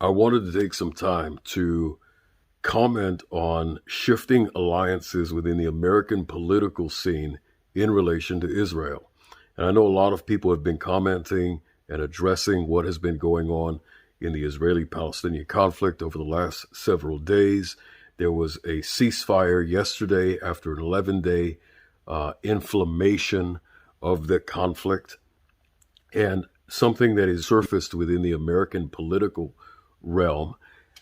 I wanted to take some time to comment on shifting alliances within the American political scene in relation to Israel. And I know a lot of people have been commenting and addressing what has been going on in the Israeli-Palestinian conflict over the last several days. There was a ceasefire yesterday after an 11-day inflammation of the conflict. And something that is surfaced within the American political realm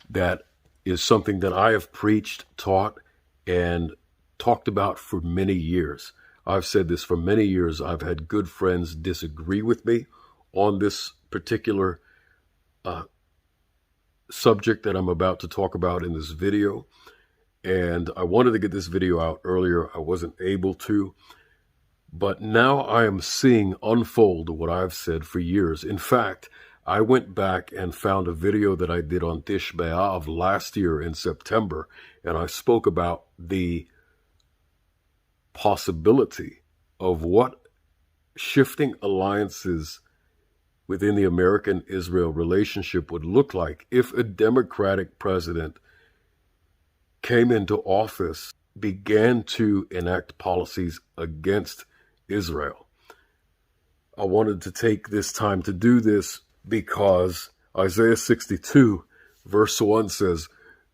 that is something that I have preached, taught, and talked about for many years. I've said this for many years. I've had good friends disagree with me on this particular subject that I'm about to talk about in this video. And I wanted to get this video out earlier. I wasn't able to. But now I am seeing unfold what I've said for years. In fact, I went back and found a video that I did on Tisha of last year in September, and I spoke about the possibility of what shifting alliances within the American-Israel relationship would look like if a Democratic president came into office, began to enact policies against Israel. I wanted to take this time to do this because Isaiah 62 verse 1 says,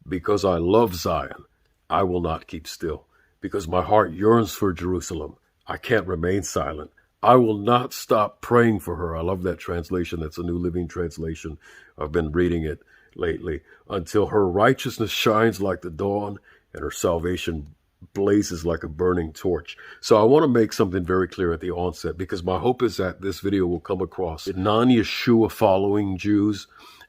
"Because I love Zion, I will not keep still. Because my heart yearns for Jerusalem, I can't remain silent. I will not stop praying for her." I love that translation. That's a New Living Translation. I've been reading it lately. "Until her righteousness shines like the dawn and her salvation blazes like a burning torch." So I want to make something very clear at the onset, because my hope is that this video will come across non-Yeshua following Jews.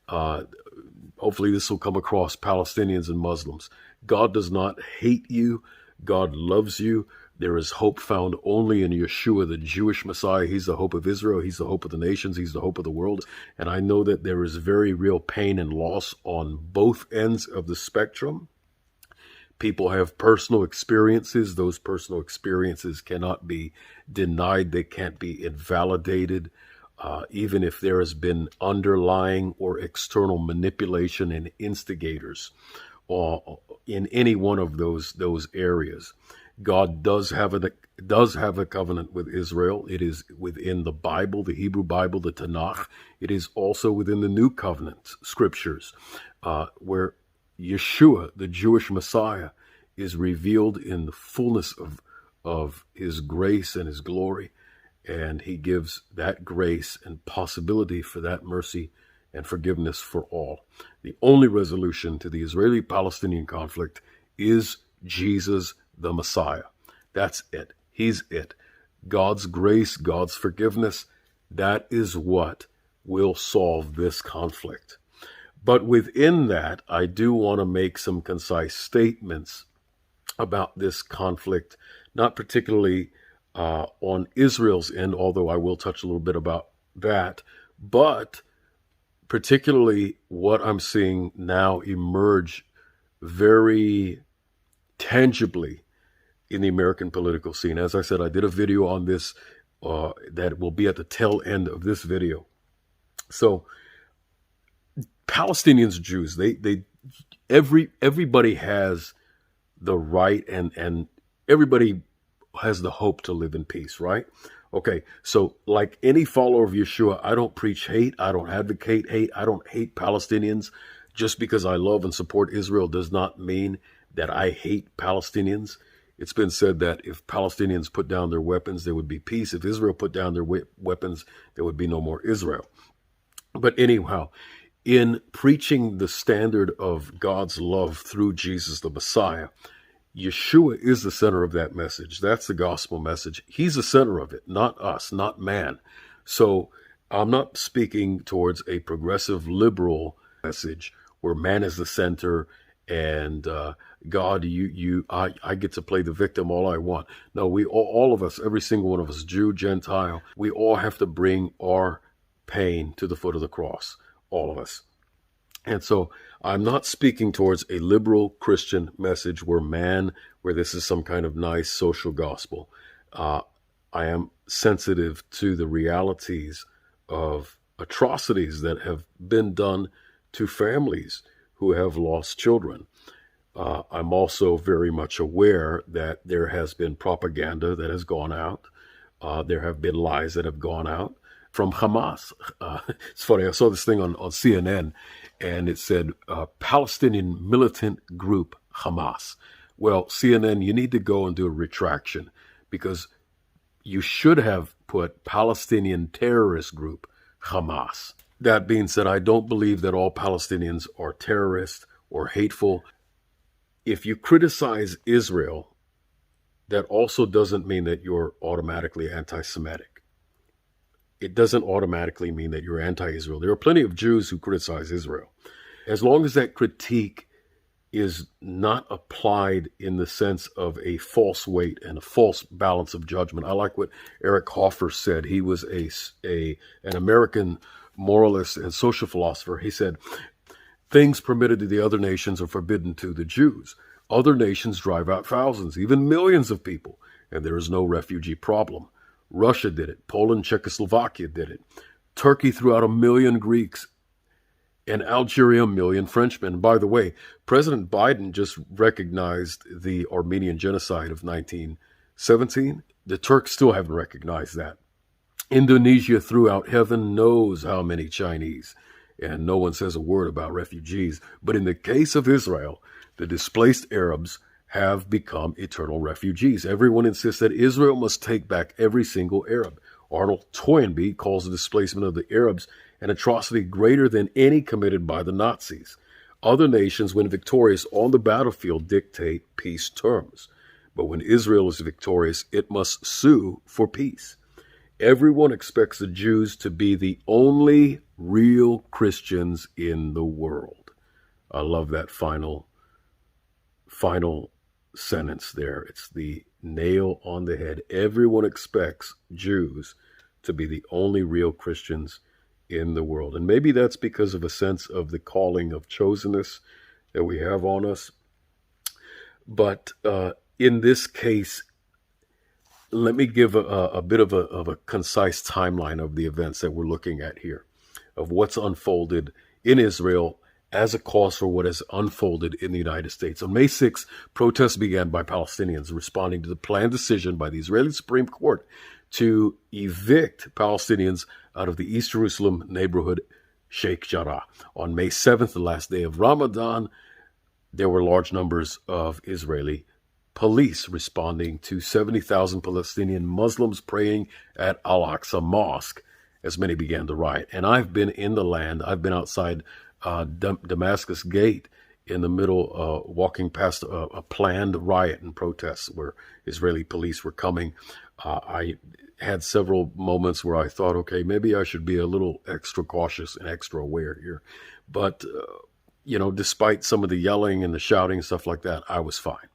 Hopefully this will come across Palestinians and Muslims. God does not hate you. God loves you. There is hope found only in Yeshua, the Jewish Messiah. He's the hope of Israel. He's the hope of the nations. He's the hope of the world. And I know that there is very real pain and loss on both ends of the spectrum. People have personal experiences. Those personal experiences cannot be denied. They can't be invalidated. Even if there has been underlying or external manipulation and instigators in any one of those areas. God does have a covenant with Israel. It is within the Bible, the Hebrew Bible, the Tanakh. It is also within the New Covenant scriptures, where Yeshua, the Jewish Messiah, is revealed in the fullness of his grace and his glory. And he gives that grace and possibility for that mercy and forgiveness for all. The only resolution to the Israeli-Palestinian conflict is Jesus, the Messiah. That's it. He's it. God's grace, God's forgiveness, that is what will solve this conflict. But within that, I do want to make some concise statements about this conflict, not particularly on Israel's end, although I will touch a little bit about that, but particularly what I'm seeing now emerge very tangibly in the American political scene. As I said, I did a video on this that will be at the tail end of this video. So Palestinians, Jews, everybody has the right and everybody has the hope to live in peace, right? Okay, so like any follower of Yeshua, I don't preach hate. I don't advocate hate. I don't hate Palestinians. Just because I love and support Israel does not mean that I hate Palestinians. It's been said that if Palestinians put down their weapons, there would be peace. If Israel put down their weapons, there would be no more Israel. But anyhow, in preaching the standard of God's love through Jesus the Messiah, Yeshua is the center of that message. That's the gospel message. He's the center of it, not us, not man. So I'm not speaking towards a progressive liberal message where man is the center and God, I get to play the victim all I want. No, we all of us, every single one of us, Jew, Gentile, we all have to bring our pain to the foot of the cross, all of us. And so I'm not speaking towards a liberal Christian message where this is some kind of nice social gospel. I am sensitive to the realities of atrocities that have been done to families who have lost children. I'm also very much aware that there has been propaganda that has gone out. There have been lies that have gone out from Hamas. It's funny, I saw this thing on CNN, and it said Palestinian militant group Hamas. Well, CNN, you need to go and do a retraction, because you should have put Palestinian terrorist group Hamas. That being said, I don't believe that all Palestinians are terrorists or hateful. If you criticize Israel, that also doesn't mean that you're automatically anti-Semitic. It doesn't automatically mean that you're anti-Israel. There are plenty of Jews who criticize Israel. As long as that critique is not applied in the sense of a false weight and a false balance of judgment. I like what Eric Hoffer said. He was an American moralist and social philosopher. He said, things permitted to the other nations are forbidden to the Jews. Other nations drive out thousands, even millions of people, and there is no refugee problem. Russia did it. Poland, Czechoslovakia did it. Turkey threw out 1 million Greeks, and Algeria 1 million Frenchmen. And by the way, President Biden just recognized the Armenian genocide of 1917. The Turks still haven't recognized that. Indonesia threw out heaven knows how many Chinese, and no one says a word about refugees. But in the case of Israel, the displaced Arabs have become eternal refugees. Everyone insists that Israel must take back every single Arab. Arnold Toynbee calls the displacement of the Arabs an atrocity greater than any committed by the Nazis. Other nations, when victorious on the battlefield, dictate peace terms. But when Israel is victorious, it must sue for peace. Everyone expects the Jews to be the only real Christians in the world. I love that final sentence there. It's the nail on the head. Everyone expects Jews to be the only real Christians in the world. And maybe that's because of a sense of the calling of chosenness that we have on us. But in this case, let me give a bit of a concise timeline of the events that we're looking at here, of what's unfolded in Israel as a cause for what has unfolded in the United States. On May 6th, protests began by Palestinians responding to the planned decision by the Israeli Supreme Court to evict Palestinians out of the East Jerusalem neighborhood Sheikh Jarrah. On May 7th, the last day of Ramadan, there were large numbers of Israeli police responding to 70,000 Palestinian Muslims praying at Al-Aqsa Mosque as many began to riot. And I've been in the land. I've been outside Damascus Gate in the middle, walking past a planned riot and protests where Israeli police were coming. I had several moments where I thought, okay, maybe I should be a little extra cautious and extra aware here. But, despite some of the yelling and the shouting and stuff like that, I was fine.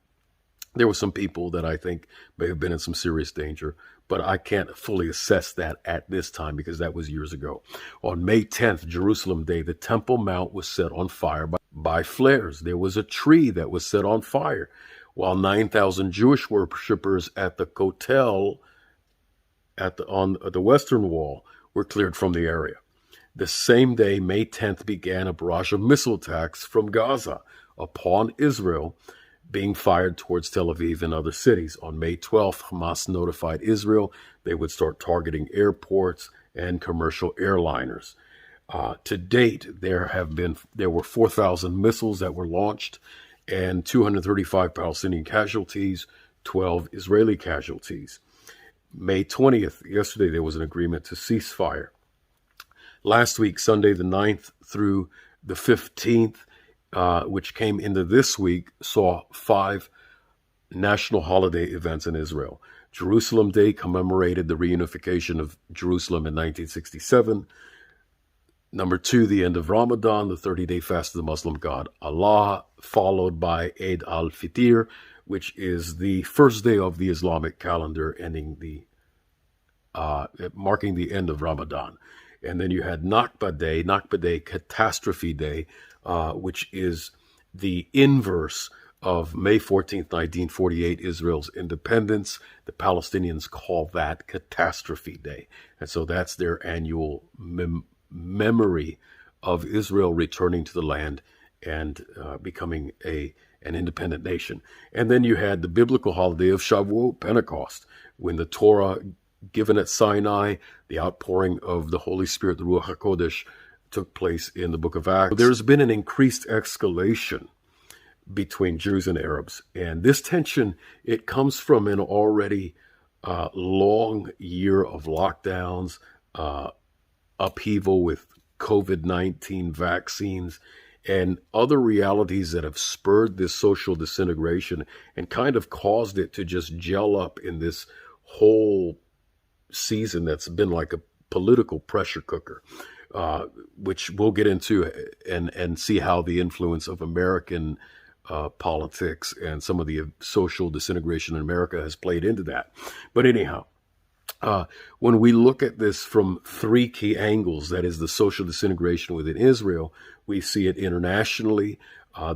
There were some people that I think may have been in some serious danger, but I can't fully assess that at this time because that was years ago. On May 10th, Jerusalem Day, the Temple Mount was set on fire by flares. There was a tree that was set on fire, while 9,000 Jewish worshippers at the Kotel on the Western Wall were cleared from the area. The same day, May 10th, began a barrage of missile attacks from Gaza upon Israel, being fired towards Tel Aviv and other cities. On May 12th, Hamas notified Israel they would start targeting airports and commercial airliners. To date, there were 4,000 missiles that were launched and 235 Palestinian casualties, 12 Israeli casualties. May 20th, yesterday, there was an agreement to cease fire. Last week, Sunday the 9th through the 15th, which came into this week, saw 5 national holiday events in Israel. Jerusalem Day commemorated the reunification of Jerusalem in 1967. Number 2, the end of Ramadan, the 30-day fast of the Muslim god Allah, followed by Eid al-Fitr, which is the first day of the Islamic calendar, marking the end of Ramadan. And then you had Nakba Day, Catastrophe Day, which is the inverse of May 14th, 1948, Israel's independence. The Palestinians call that Catastrophe Day. And so that's their annual memory of Israel returning to the land and becoming an independent nation. And then you had the biblical holiday of Shavuot, Pentecost, when the Torah given at Sinai, the outpouring of the Holy Spirit, the Ruach HaKodesh, took place in the book of Acts. There's been an increased escalation between Jews and Arabs. And this tension, it comes from an already long year of lockdowns, upheaval with COVID-19 vaccines, and other realities that have spurred this social disintegration and kind of caused it to just gel up in this whole season that's been like a political pressure cooker, which we'll get into and see how the influence of American politics and some of the social disintegration in America has played into that. But anyhow, when we look at this from three key angles, that is the social disintegration within Israel, we see it internationally.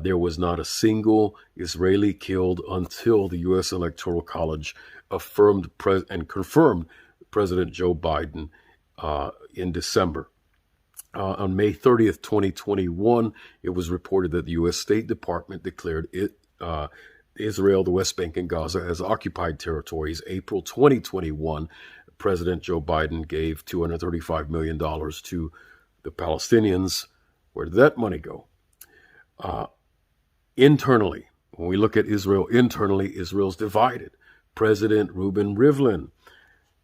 There was not a single Israeli killed until the U.S. Electoral College affirmed and confirmed President Joe Biden in December. On May 30th, 2021, it was reported that the U.S. State Department declared Israel, the West Bank, and Gaza as occupied territories. April 2021, President Joe Biden gave $235 million to the Palestinians. Where did that money go? Internally, when we look at Israel internally, Israel's divided. President Reuven Rivlin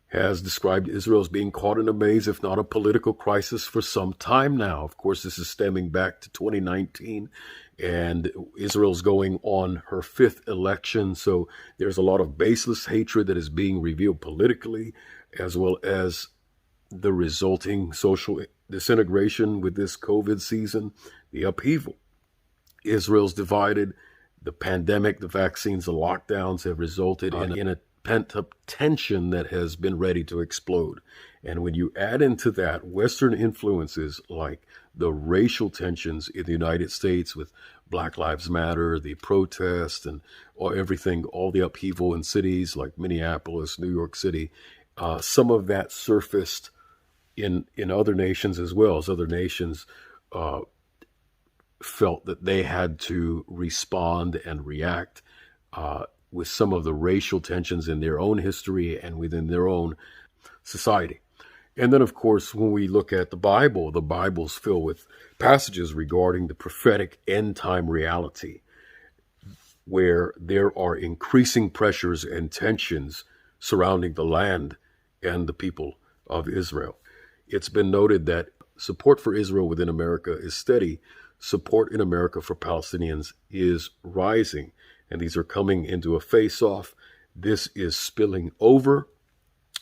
has described Israel as being caught in a maze, if not a political crisis, for some time now. Of course, this is stemming back to 2019, and Israel's going on her fifth election. So there's a lot of baseless hatred that is being revealed politically, as well as the resulting social disintegration with this COVID season, the upheaval. Israel's divided. The pandemic, the vaccines, the lockdowns have resulted in a pent-up tension that has been ready to explode. And when you add into that Western influences like the racial tensions in the United States with Black Lives Matter, the protests, and everything, all the upheaval in cities like Minneapolis, New York City, some of that surfaced in other nations as well, as other nations felt that they had to respond and react with some of the racial tensions in their own history and within their own society. And then, of course, when we look at the Bible's filled with passages regarding the prophetic end-time reality, where there are increasing pressures and tensions surrounding the land and the people of Israel. It's been noted that support for Israel within America is steady. Support in America for Palestinians is rising, and these are coming into a face-off. This is spilling over,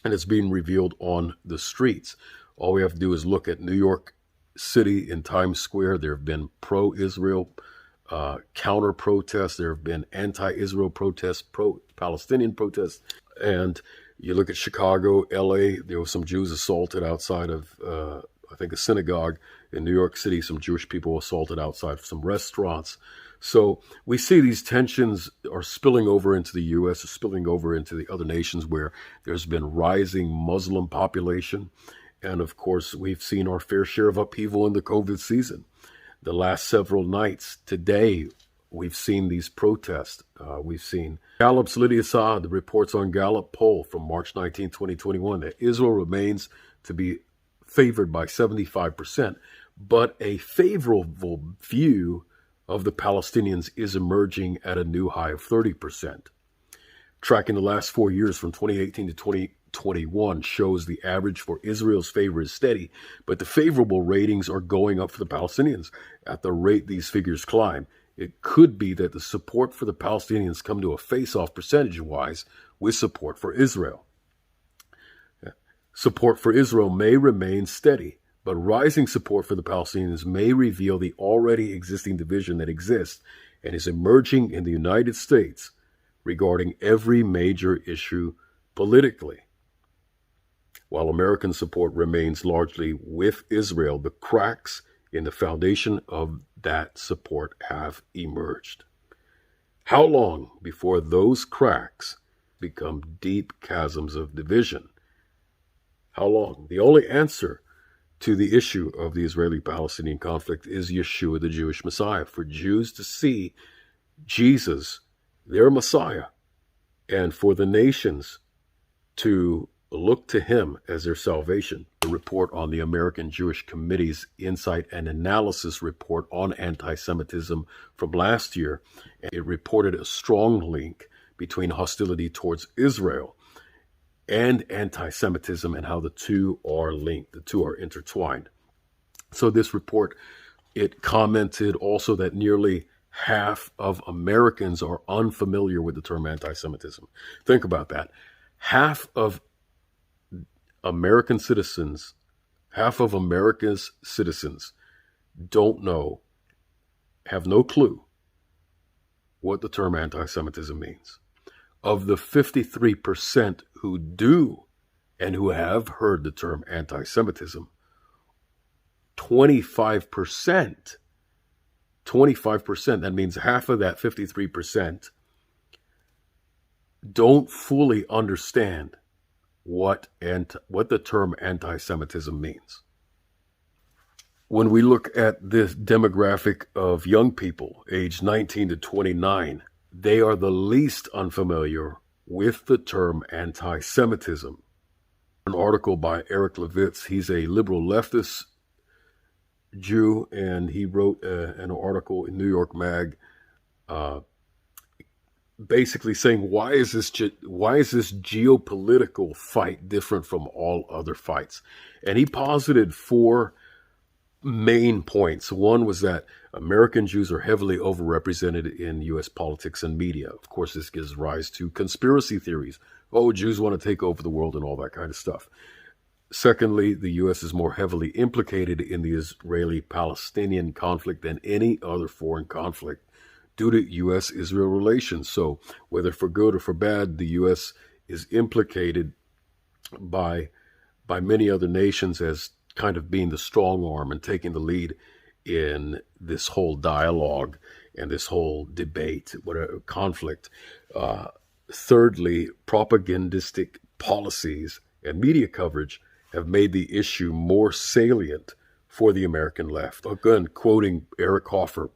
and it's being revealed on the streets. All we have to do is look at New York City in Times Square. There have been pro-Israel counter-protests. There have been anti-Israel protests, pro-Palestinian protests. And you look at Chicago, LA, there were some Jews assaulted outside of, I think, a synagogue. In New York City, some Jewish people assaulted outside of some restaurants. So we see these tensions are spilling over into the U.S., spilling over into the other nations where there's been rising Muslim population. And of course, we've seen our fair share of upheaval in the COVID season. The last several nights, today, we've seen these protests. We've seen Gallup's Lydia Saad, the reports on Gallup poll from March 19, 2021, that Israel remains to be favored by 75%, but a favorable view of the Palestinians is emerging at a new high of 30%. Tracking the last 4 years from 2018 to 2021 shows the average for Israel's favor is steady, but the favorable ratings are going up for the Palestinians at the rate these figures climb. It could be that the support for the Palestinians come to a face-off percentage-wise with support for Israel. Support for Israel may remain steady, but rising support for the Palestinians may reveal the already existing division that exists and is emerging in the United States regarding every major issue politically. While American support remains largely with Israel, the cracks in the foundation of that support have emerged. How long before those cracks become deep chasms of division? How long? The only answer to the issue of the Israeli-Palestinian conflict is Yeshua, the Jewish Messiah. For Jews to see Jesus, their Messiah, and for the nations to look to him as their salvation. A report on the American Jewish Committee's Insight and Analysis report on anti-Semitism from last year, it reported a strong link between hostility towards Israel and anti-Semitism and how the two are linked, the two are intertwined. So this report, it commented also that nearly half of Americans are unfamiliar with the term anti-Semitism. Think about that. Half of America's citizens don't know, have no clue what the term anti-Semitism means. Of the 53% who do and who have heard the term anti-Semitism, 25%, that means half of that 53% don't fully understand what the term anti-Semitism means. When we look at this demographic of young people aged 19 to 29, they are the least unfamiliar with the term anti-Semitism. An article by Eric Levitz, he's a liberal leftist Jew, and he wrote an article in New York Mag basically saying, why is this geopolitical fight different from all other fights? And he posited 4 main points. One was that American Jews are heavily overrepresented in U.S. politics and media. Of course, this gives rise to conspiracy theories. Oh, Jews want to take over the world and all that kind of stuff. Secondly, the U.S. is more heavily implicated in the Israeli-Palestinian conflict than any other foreign conflict due to U.S.-Israel relations. So whether for good or for bad, the U.S. is implicated by many other nations as kind of being the strong arm and taking the lead in this whole dialogue and this whole debate, whatever conflict. Thirdly, propagandistic policies and media coverage have made the issue more salient for the American left. Again, quoting Eric Hoffer,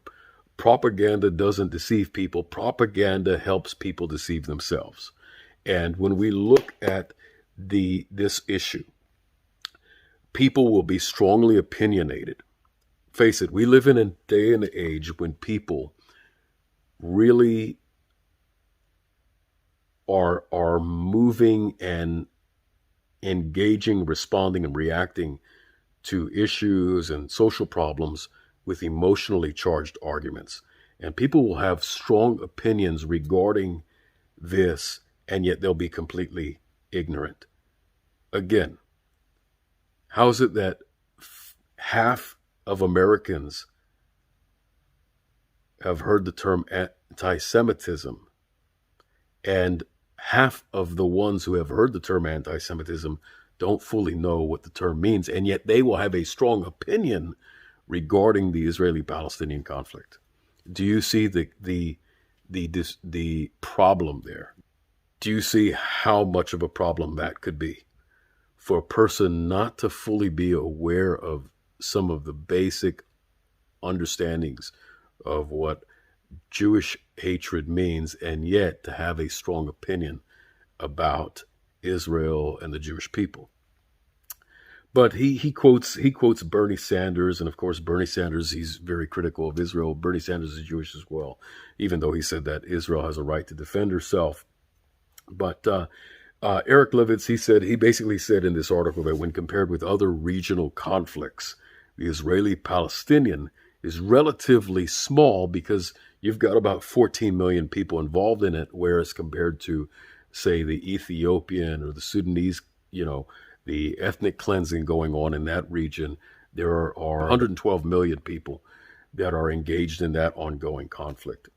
propaganda doesn't deceive people. Propaganda helps people deceive themselves. And when we look at this issue, people will be strongly opinionated. Face it, we live in a day and age when people really are moving and engaging, responding, and reacting to issues and social problems with emotionally charged arguments. And people will have strong opinions regarding this, and yet they'll be completely ignorant. Again, how is it that half of Americans have heard the term anti-Semitism, and half of the ones who have heard the term anti-Semitism don't fully know what the term means, and yet they will have a strong opinion regarding the Israeli-Palestinian conflict? Do you see the problem there? Do you see how much of a problem that could be for a person not to fully be aware of some of the basic understandings of what Jewish hatred means, and yet to have a strong opinion about Israel and the Jewish people? But he quotes Bernie Sanders, and of course Bernie Sanders, he's very critical of Israel. Bernie Sanders is Jewish as well, even though he said that Israel has a right to defend herself. But Eric Levitz, he basically said in this article that when compared with other regional conflicts, the Israeli-Palestinian is relatively small because you've got about 14 million people involved in it, whereas compared to, say, the Ethiopian or the Sudanese, the ethnic cleansing going on in that region, there are 112 million people that are engaged in that ongoing conflict.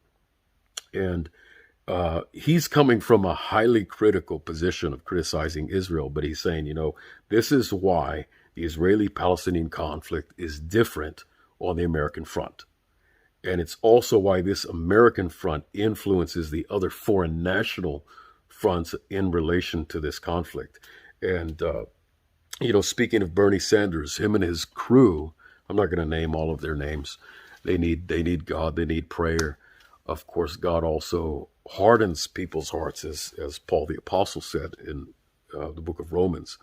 And he's coming from a highly critical position of criticizing Israel, but he's saying, this is why the Israeli-Palestinian conflict is different on the American front. And it's also why this American front influences the other foreign national fronts in relation to this conflict. And Speaking of Bernie Sanders, him and his crew, I'm not going to name all of their names. They need God. They need prayer. Of course, God also hardens people's hearts, as Paul the Apostle said in the book of Romans,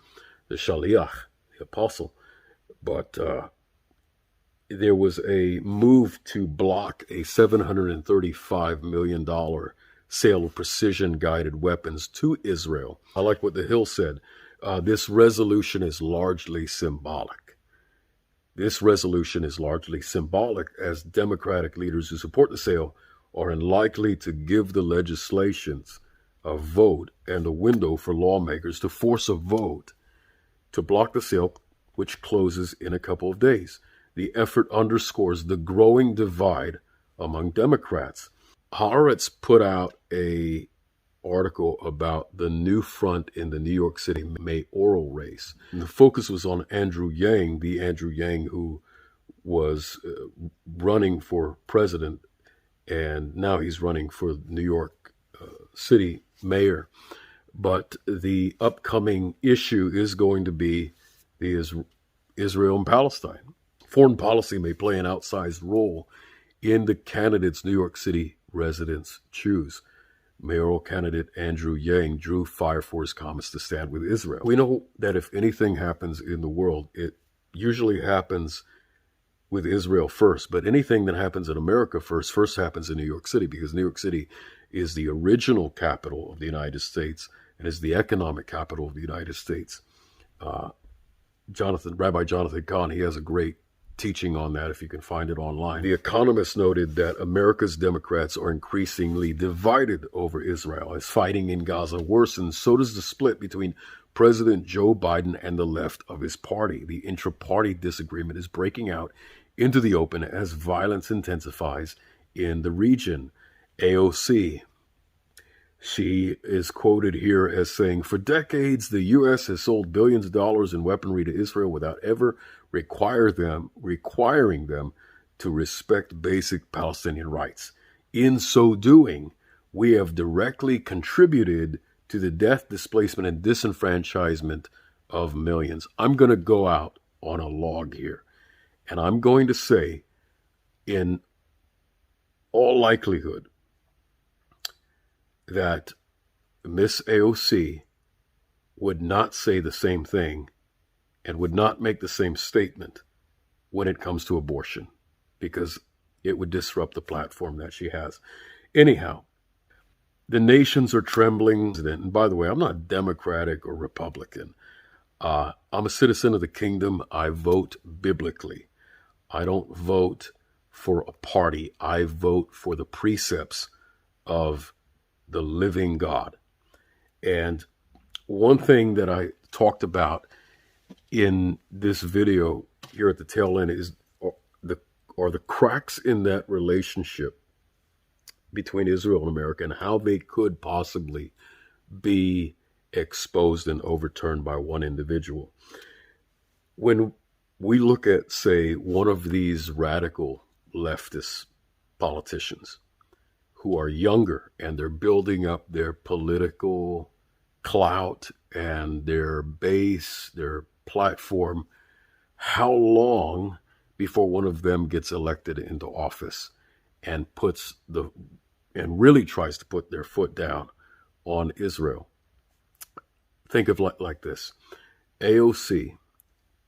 the Shaliach, the Apostle. But there was a move to block a $735 million sale of precision-guided weapons to Israel. I like what the Hill said. This resolution is largely symbolic. This resolution is largely symbolic, as Democratic leaders who support the sale are unlikely to give the legislations a vote and a window for lawmakers to force a vote to block the sale, which closes in a couple of days. The effort underscores the growing divide among Democrats. Haaretz put out a article about the new front in the New York City mayoral race. And the focus was on Andrew Yang, the Andrew Yang who was running for president, and now he's running for New York City mayor. But the upcoming issue is going to be Israel and Palestine. Foreign policy may play an outsized role in the candidates New York City residents choose. Mayoral candidate Andrew Yang drew fire for his comments to stand with Israel. We know that if anything happens in the world, it usually happens with Israel first. But anything that happens in America first happens in New York City, because New York City is the original capital of the United States and is the economic capital of the United States. Rabbi Jonathan Cahn, he has a great teaching on that if you can find it online. The Economist noted that America's Democrats are increasingly divided over Israel. As fighting in Gaza worsens, so does the split between President Joe Biden and the left of his party. The intra-party disagreement is breaking out into the open as violence intensifies in the region. AOC, she is quoted here as saying, "For decades, the U.S. has sold billions of dollars in weaponry to Israel without ever requiring them to respect basic Palestinian rights. In so doing, we have directly contributed to the death, displacement, and disenfranchisement of millions." I'm going to go out on a log here, and I'm going to say, in all likelihood, that Miss AOC would not say the same thing and would not make the same statement when it comes to abortion, because it would disrupt the platform that she has. Anyhow, the nations are trembling. And by the way, I'm not Democratic or Republican. I'm a citizen of the kingdom. I vote biblically. I don't vote for a party. I vote for the precepts of the living God. And one thing that I talked about in this video here at the tail end are the cracks in that relationship between Israel and America, and how they could possibly be exposed and overturned by one individual. When we look at, say, one of these radical leftist politicians who are younger and they're building up their political clout and their base, their platform, how long before one of them gets elected into office and really tries to put their foot down on Israel? Think of like this. AOC,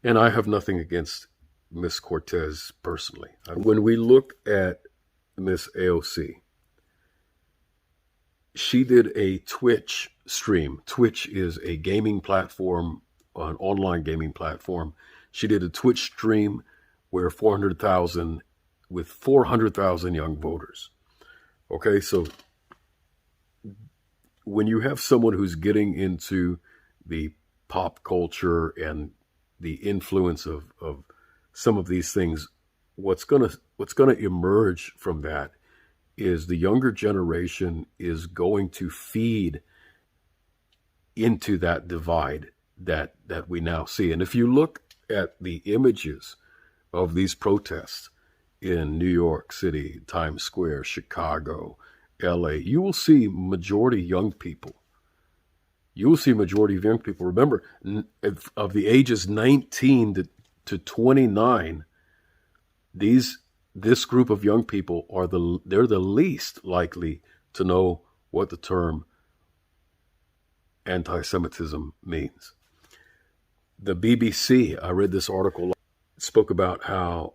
and I have nothing against Miss Cortez personally. When we look at Miss AOC, she did a Twitch stream. Twitch is a gaming platform, an online gaming platform. She did a Twitch stream with 400,000 young voters. Okay, so when you have someone who's getting into the pop culture and the influence of some of these things, what's gonna emerge from that is the younger generation is going to feed into that divide that we now see. And if you look at the images of these protests in New York City, Times Square, Chicago, LA, you will see majority young people you will see a majority of young people. Remember, of the ages 19 to 29, this group of young people they're the least likely to know what the term anti-Semitism means. The BBC, I read this article, spoke about how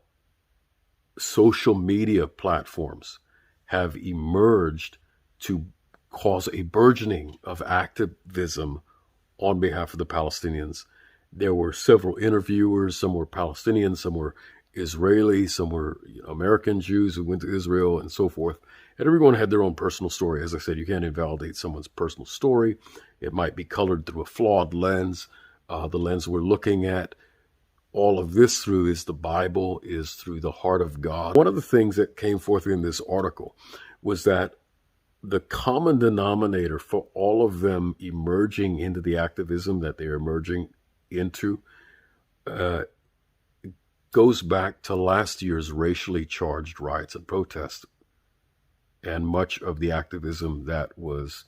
social media platforms have emerged to cause a burgeoning of activism on behalf of the Palestinians. There were several interviewers, some were Palestinians, some were Israeli, some were American Jews who went to Israel and so forth. And everyone had their own personal story. As I said, you can't invalidate someone's personal story. It might be colored through a flawed lens. The lens we're looking at all of this through is the Bible, is through the heart of God. One of the things that came forth in this article was that the common denominator for all of them emerging into the activism that they're emerging into goes back to last year's racially charged riots and protests and much of the activism that was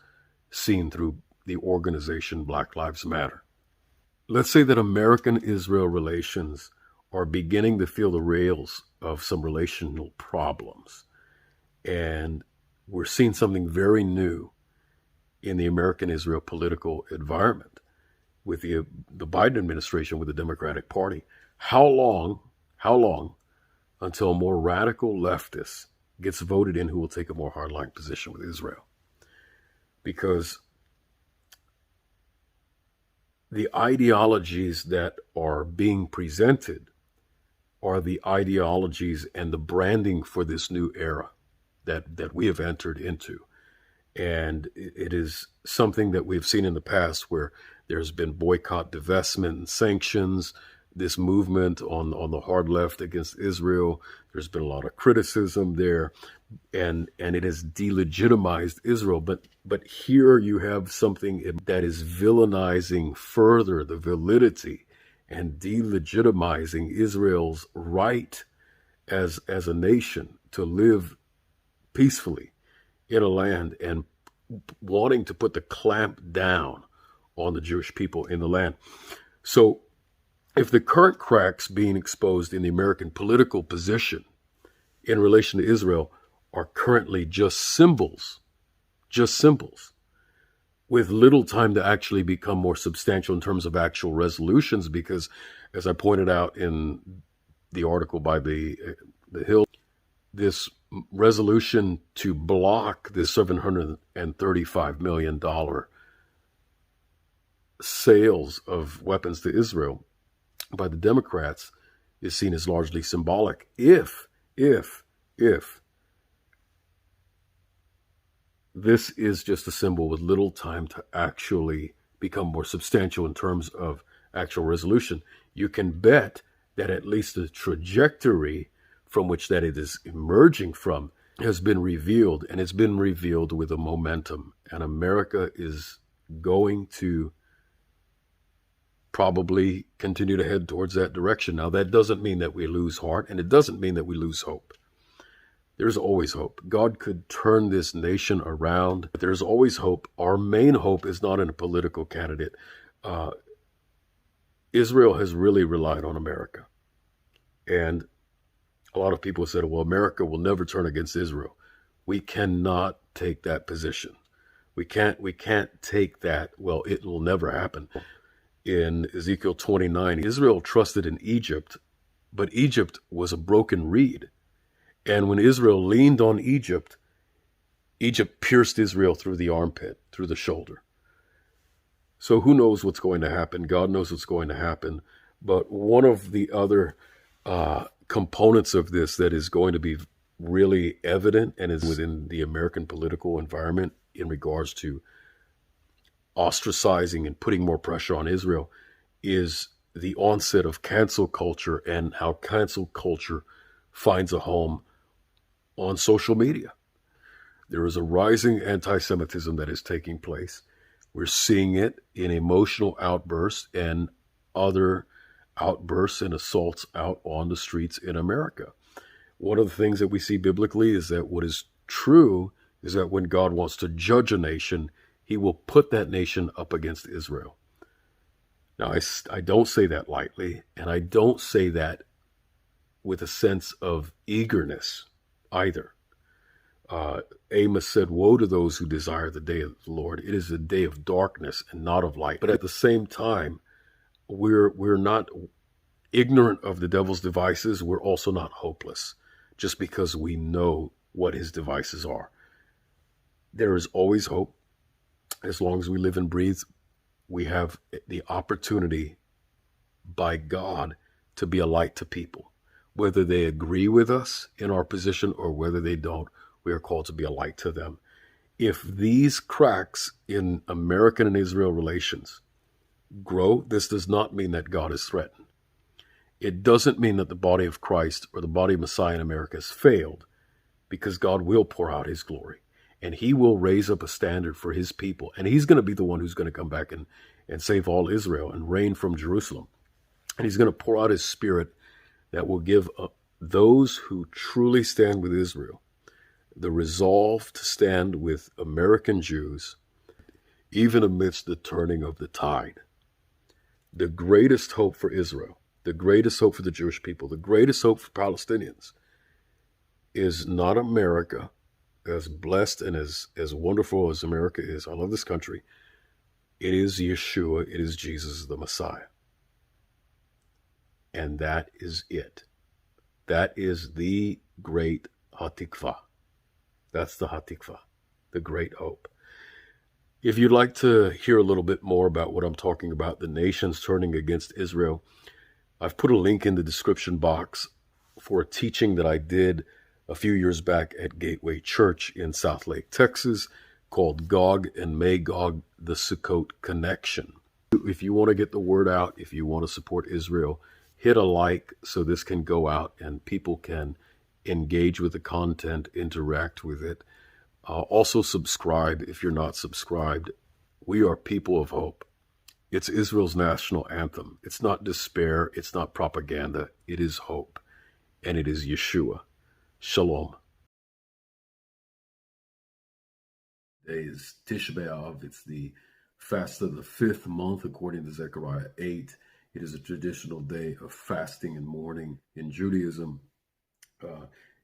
seen through the organization Black Lives Matter. Let's say that American-Israel relations are beginning to feel the rails of some relational problems. And we're seeing something very new in the American-Israel political environment with the Biden administration, with the Democratic Party. How long until more radical leftists gets voted in who will take a more hardline position with Israel? Because the ideologies that are being presented are the ideologies and the branding for this new era that we have entered into. And it is something that we've seen in the past where there's been boycott, divestment, and sanctions, this movement on the hard left against Israel. There's been a lot of criticism there, and it has delegitimized Israel. But here you have something that is villainizing further the validity and delegitimizing Israel's right as a nation to live peacefully in a land, and wanting to put the clamp down on the Jewish people in the land. So if the current cracks being exposed in the American political position in relation to Israel are currently just symbols, with little time to actually become more substantial in terms of actual resolutions, because as I pointed out in the article by the Hill, this resolution to block this $735 million sales of weapons to Israel by the Democrats is seen as largely symbolic. If this is just a symbol with little time to actually become more substantial in terms of actual resolution, you can bet that at least the trajectory from which that it is emerging from has been revealed, and it's been revealed with a momentum. And America is going to probably continue to head towards that direction. Now, that doesn't mean that we lose heart, and it doesn't mean that we lose hope. There's always hope. God could turn this nation around. But there's always hope. Our main hope is not in a political candidate. Israel has really relied on America. And a lot of people said, well, America will never turn against Israel. We cannot take that position. We can't take that. Well, it will never happen. In Ezekiel 29, Israel trusted in Egypt, but Egypt was a broken reed. And when Israel leaned on Egypt, Egypt pierced Israel through the armpit, through the shoulder. So who knows what's going to happen? God knows what's going to happen. But one of the other components of this that is going to be really evident and is within the American political environment in regards to ostracizing and putting more pressure on Israel is the onset of cancel culture, and how cancel culture finds a home on social media. There is a rising anti-Semitism that is taking place. We're seeing it in emotional outbursts and other outbursts and assaults out on the streets in America. One of the things that we see biblically is that what is true is that when God wants to judge a nation, He will put that nation up against Israel. Now, I don't say that lightly, and I don't say that with a sense of eagerness either. Amos said, "Woe to those who desire the day of the Lord. It is a day of darkness and not of light." But at the same time, we're not ignorant of the devil's devices. We're also not hopeless just because we know what his devices are. There is always hope. As long as we live and breathe, we have the opportunity by God to be a light to people. Whether they agree with us in our position or whether they don't, we are called to be a light to them. If these cracks in American and Israel relations grow, this does not mean that God is threatened. It doesn't mean that the body of Christ or the body of Messiah in America has failed, because God will pour out his glory. And he will raise up a standard for his people. And he's going to be the one who's going to come back and save all Israel and reign from Jerusalem. And he's going to pour out his spirit that will give those who truly stand with Israel the resolve to stand with American Jews, even amidst the turning of the tide. The greatest hope for Israel, the greatest hope for the Jewish people, the greatest hope for Palestinians is not America, as blessed and as wonderful as America is. I love this country. It is Yeshua. It is Jesus, the Messiah. And that is it. That is the great Hatikvah. That's the Hatikvah, the great hope. If you'd like to hear a little bit more about what I'm talking about, the nations turning against Israel, I've put a link in the description box for a teaching that I did a few years back at Gateway Church in South Lake, Texas, called Gog and Magog, the Sukkot Connection. If you want to get the word out, if you want to support Israel, hit a like so this can go out and people can engage with the content, interact with it. Also subscribe if you're not subscribed. We are people of hope. It's Israel's national anthem. It's not despair. It's not propaganda. It is hope. And it is Yeshua. Shalom. Today is Tisha B'Av. It's the fast of the 5th month, according to Zechariah 8. It is a traditional day of fasting and mourning in Judaism.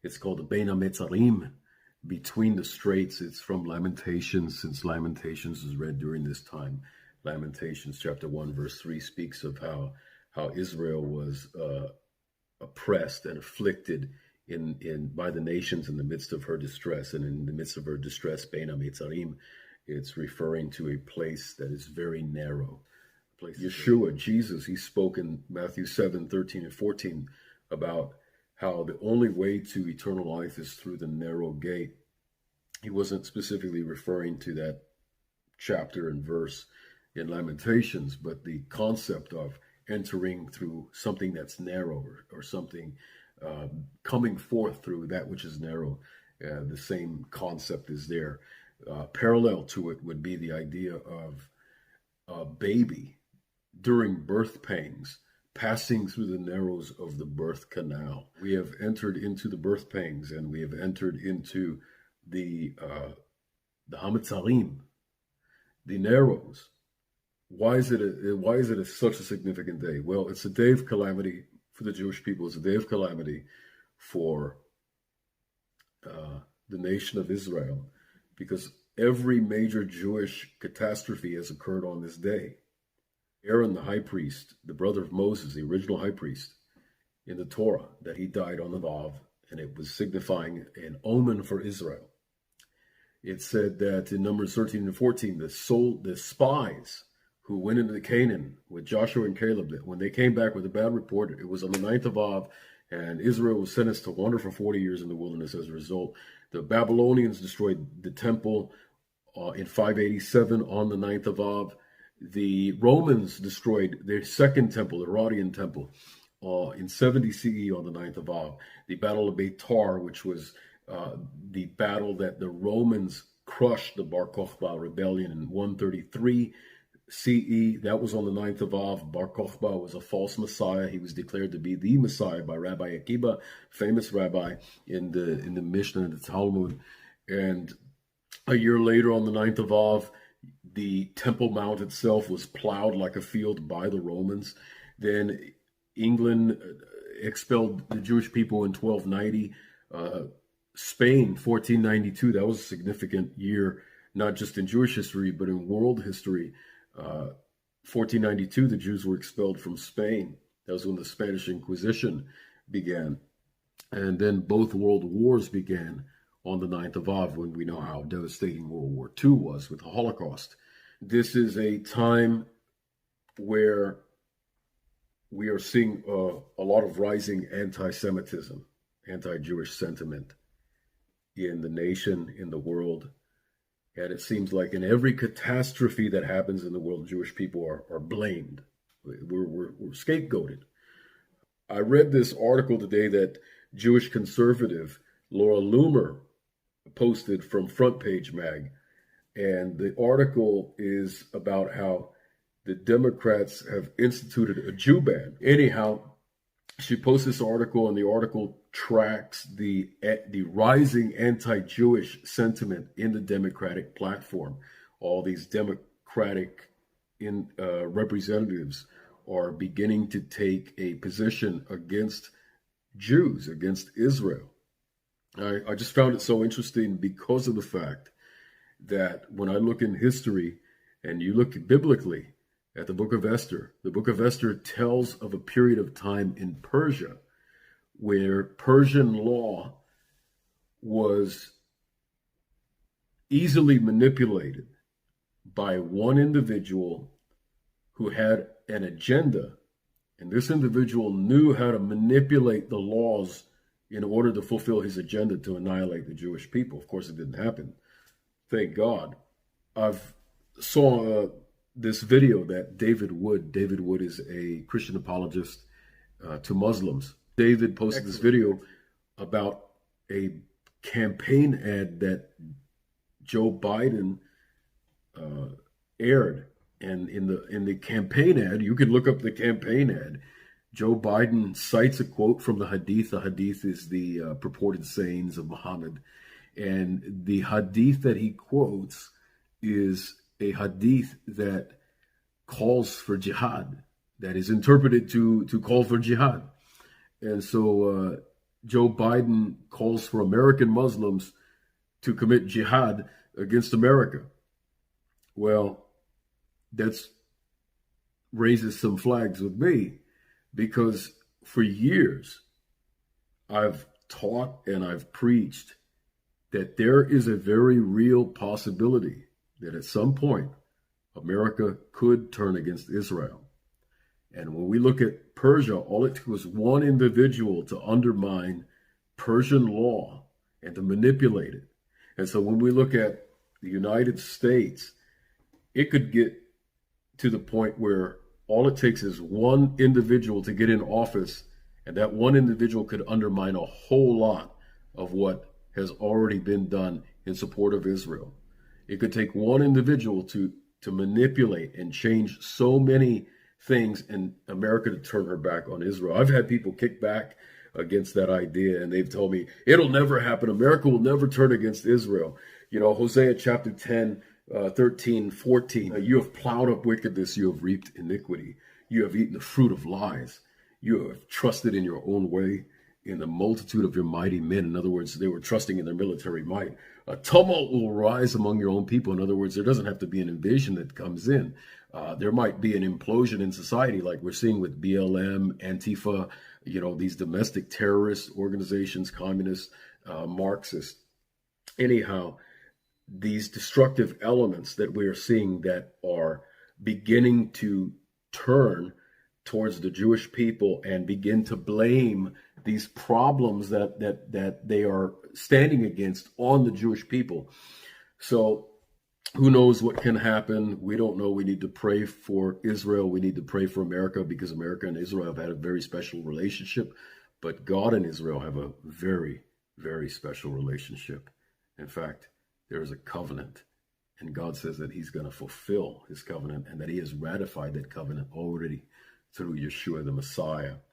It's called the Bein HaMetzarim, between the straits. It's from Lamentations, since Lamentations is read during this time. Lamentations chapter 1, verse 3 speaks of how Israel was oppressed and afflicted by the nations in the midst of her distress. And in the midst of her distress, Bein HaMetzarim, it's referring to a place that is very narrow. Yeshua, Jesus, he spoke in Matthew 7, 13 and 14 about how the only way to eternal life is through the narrow gate. He wasn't specifically referring to that chapter and verse in Lamentations, but the concept of entering through something that's narrow or something coming forth through that which is narrow. The same concept is there. Parallel to it would be the idea of a baby during birth pangs, passing through the narrows of the birth canal. We have entered into the birth pangs, and we have entered into the Hametzarim, the narrows. Why is it such a significant day? Well, it's a day of calamity for the Jewish people. It's a day of calamity for the nation of Israel, because every major Jewish catastrophe has occurred on this day. Aaron, the high priest, the brother of Moses, the original high priest in the Torah, that he died on the Vav, and it was signifying an omen for Israel. It said that in Numbers 13 and 14, the spies who went into Canaan with Joshua and Caleb, that when they came back with a bad report, it was on the 9th of Av, and Israel was sentenced to wander for 40 years in the wilderness as a result. The Babylonians destroyed the temple in 587 on the 9th of Av. The Romans destroyed their second temple, the Herodian temple, in 70 CE on the 9th of Av. The Battle of Beitar, which was the battle that the Romans crushed the Bar Kokhba rebellion in 133 CE. That was on the 9th of Av. Bar Kokhba was a false messiah. He was declared to be the Messiah by Rabbi Akiba, famous rabbi in the Mishnah and the Talmud. And a year later, on the 9th of Av, The Temple Mount itself was plowed like a field by the Romans. Then England expelled the Jewish people in 1290. Spain, 1492, that was a significant year, not just in Jewish history, but in world history. 1492, the Jews were expelled from Spain. That was when the Spanish Inquisition began. And then both world wars began on the 9th of Av, when we know how devastating World War II was with the Holocaust. This is a time where we are seeing a lot of rising anti-Semitism, anti-Jewish sentiment in the nation, in the world. And it seems like in every catastrophe that happens in the world, Jewish people are blamed. We're scapegoated. I read this article today that Jewish conservative Laura Loomer posted from Front Page Mag. And the article is about how the Democrats have instituted a Jew ban. Anyhow, she posts this article, and the article tracks the rising anti-Jewish sentiment in the Democratic platform. All these Democratic representatives are beginning to take a position against Jews, against Israel. I just found it so interesting because of the fact that when I look in history and you look biblically at the book of Esther tells of a period of time in Persia where Persian law was easily manipulated by one individual who had an agenda, and this individual knew how to manipulate the laws in order to fulfill his agenda to annihilate the Jewish people. Of course, it didn't happen. Thank God. I've saw this video that David Wood is a Christian apologist to Muslims. David posted this video about a campaign ad that Joe Biden aired. And in the campaign ad, you can look up the campaign ad. Joe Biden cites a quote from the Hadith. The Hadith is the purported sayings of Muhammad. And the Hadith that he quotes is a Hadith that calls for jihad, that is interpreted to call for jihad. And so Joe Biden calls for American Muslims to commit jihad against America. Well, that's raises some flags with me, because for years I've taught and I've preached that there is a very real possibility that at some point America could turn against Israel. And when we look at Persia, all it took was one individual to undermine Persian law and to manipulate it. And so when we look at the United States, it could get to the point where all it takes is one individual to get in office, and that one individual could undermine a whole lot of what has already been done in support of Israel. It could take one individual to manipulate and change so many things in America to turn her back on Israel. I've had people kick back against that idea, and they've told me it'll never happen. America will never turn against Israel. You know, Hosea chapter 10, 13, 14, you have plowed up wickedness, you have reaped iniquity, you have eaten the fruit of lies, you have trusted in your own way, in the multitude of your mighty men. In other words, they were trusting in their military might. A tumult will rise among your own people. In other words, there doesn't have to be an invasion that comes in. There might be an implosion in society, like we're seeing with BLM, Antifa, you know, these domestic terrorist organizations, communist, Marxist. Anyhow, these destructive elements that we are seeing that are beginning to turn towards the Jewish people and begin to blame these problems that they are standing against on the Jewish people. So who knows what can happen? We don't know. We need to pray for Israel. We need to pray for America, because America and Israel have had a very special relationship. But God and Israel have a very, very special relationship. In fact, there is a covenant, and God says that he's going to fulfill his covenant and that he has ratified that covenant already through Yeshua the Messiah.